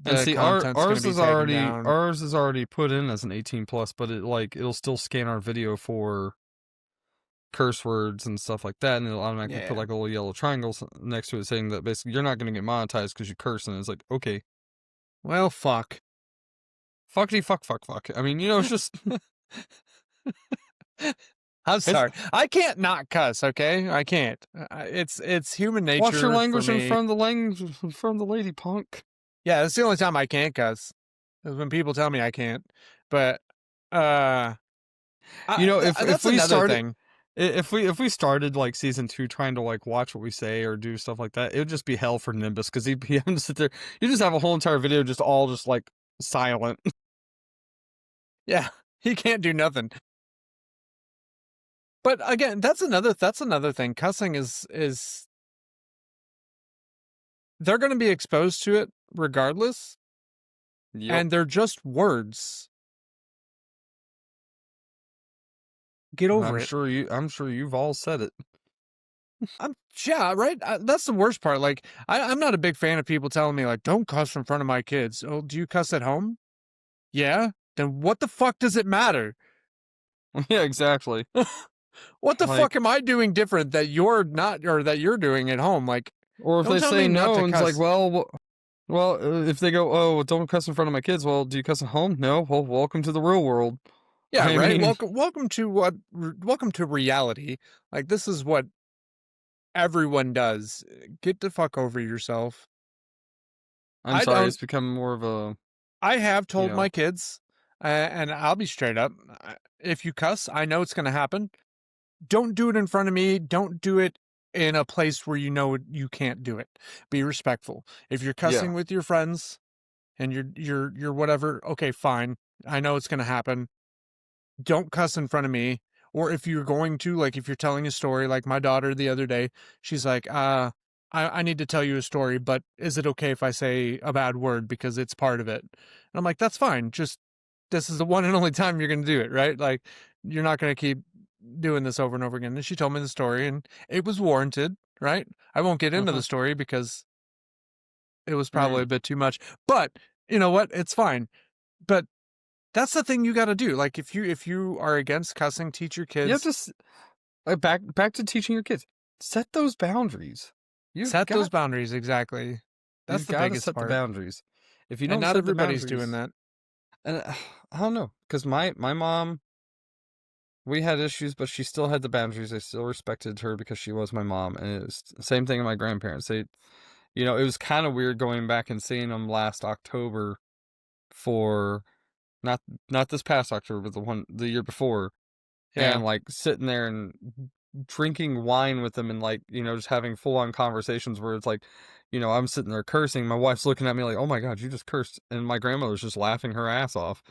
And the see, content's gonna be taken down. ours is already put in as an 18 plus, but it'll still scan our video for curse words and stuff like that, and it'll automatically put Yeah. like a little yellow triangle next to it saying that basically you're not going to get monetized because you curse, and it's like, okay, Well, fuck. fuckity fuck. I mean, it's just I'm sorry. I can't not cuss, okay? I can't. It's human nature. Watch your language for me. in front of the language from the lady, punk. Yeah, that's the only time I can't cuss. Is when people tell me I can't. But if we started thing. if we started like season 2 trying to like watch what we say or do stuff like that, it would just be hell for Nimbus because he'd be having to sit there. You just have a whole entire video just like silent. Yeah, he can't do nothing. But again, that's another thing. Cussing is they're going to be exposed to it regardless. Yep. And they're just words. Get over it. I'm sure you've all said it. Yeah, right. That's the worst part. Like, I'm not a big fan of people telling me like, "Don't cuss in front of my kids." Oh, do you cuss at home? Yeah. Then what the fuck does it matter? Yeah, exactly. What the fuck am I doing different that you're not, or that you're doing at home? Like, or if they say no, and it's like, well, if they go, oh, don't cuss in front of my kids. Well, do you cuss at home? No. Well, welcome to the real world. Yeah, right. Welcome to reality. Like, this is what everyone does. Get the fuck over yourself. I'm sorry, it's become more of a... I have told my kids, and I'll be straight up, if you cuss, I know it's going to happen. Don't do it in front of me. Don't do it in a place where you know you can't do it. Be respectful. If you're cussing with your friends and you're whatever, okay, fine. I know it's going to happen. Don't cuss in front of me. Or if you're going to, like, if you're telling a story, like my daughter the other day, she's like, I need to tell you a story, but is it okay if I say a bad word because it's part of it? And I'm like, that's fine. Just, this is the one and only time you're going to do it, right? Like, you're not going to keep doing this over and over again. And she told me the story, and it was warranted, right? I won't get into the story because it was probably a bit too much, but you know what? It's fine. But that's the thing you got to do. Like, if you are against cussing, teach your kids. You have to back to teaching your kids. Set those boundaries. Set those boundaries, exactly. That's the biggest set part. The boundaries. If you don't, and not everybody's doing that. And I don't know, because my mom, we had issues, but she still had the boundaries. I still respected her because she was my mom, and it was the same thing with my grandparents. They, it was kind of weird going back and seeing them last October for not this past October, but the year before, and like sitting there and drinking wine with them and like just having full-on conversations where it's like I'm sitting there cursing, my wife's looking at me like, oh my god, you just cursed, and my grandmother's just laughing her ass off.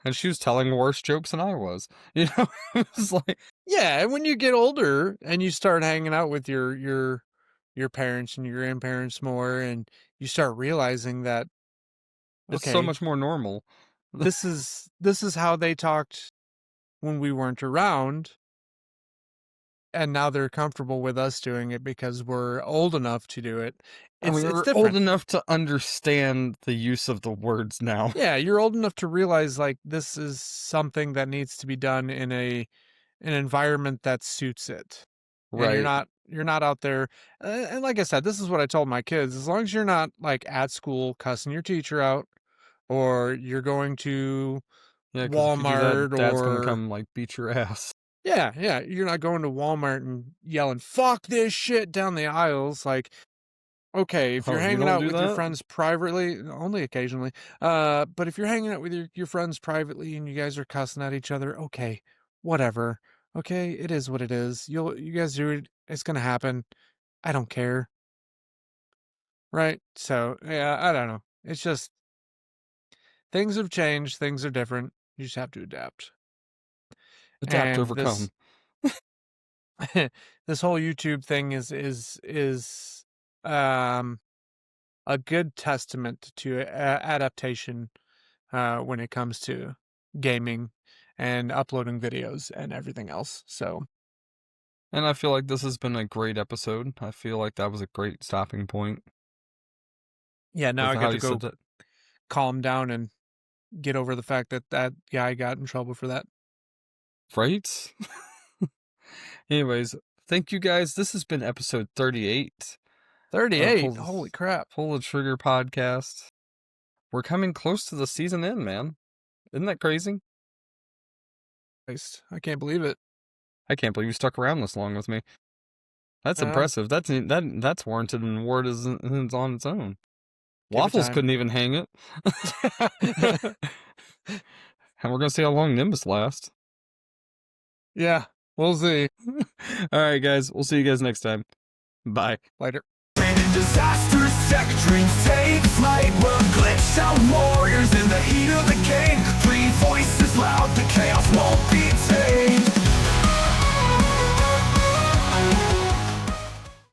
And she was telling worse jokes than I was. It was like, yeah. And when you get older and you start hanging out with your parents and your grandparents more, and you start realizing that it's so much more normal. This is how they talked when we weren't around, and now they're comfortable with us doing it because we're old enough to do it. We're old enough to understand the use of the words now. Yeah, you're old enough to realize like this is something that needs to be done in an environment that suits it. Right. And you're not out there. And like I said, this is what I told my kids. As long as you're not like at school cussing your teacher out, or you're going to Walmart, Dad's gonna come like beat your ass. Yeah, you're not going to Walmart and yelling "fuck this shit" down the aisles. Like, okay, if you're hanging out with your friends privately, only occasionally, but if you're hanging out with your friends privately and you guys are cussing at each other, okay, whatever. Okay, it is what it is. You guys do it. It's gonna happen. I don't care. Right? So yeah, I don't know. It's just things have changed. Things are different. You just have to adapt. Adapt, overcome. This whole YouTube thing is a good testament to adaptation when it comes to gaming and uploading videos and everything else. So, and I feel like this has been a great episode. I feel like that was a great stopping point. Yeah, now I get to go calm down and get over the fact that guy got in trouble for that. Right? Anyways, thank you guys. This has been episode 38. 38? Holy crap. Pull the Trigger podcast. We're coming close to the season end, man. Isn't that crazy? I can't believe it. I can't believe you stuck around this long with me. That's impressive. That's warranted, and Ward is on its own. Waffles couldn't even hang it. And we're going to see how long Nimbus lasts. Yeah, we'll see. All right, guys. We'll see you guys next time. Bye. Later. Disasters, second dreams take flight. We're glitched out warriors in the heat of the game. Three voices loud, the chaos won't be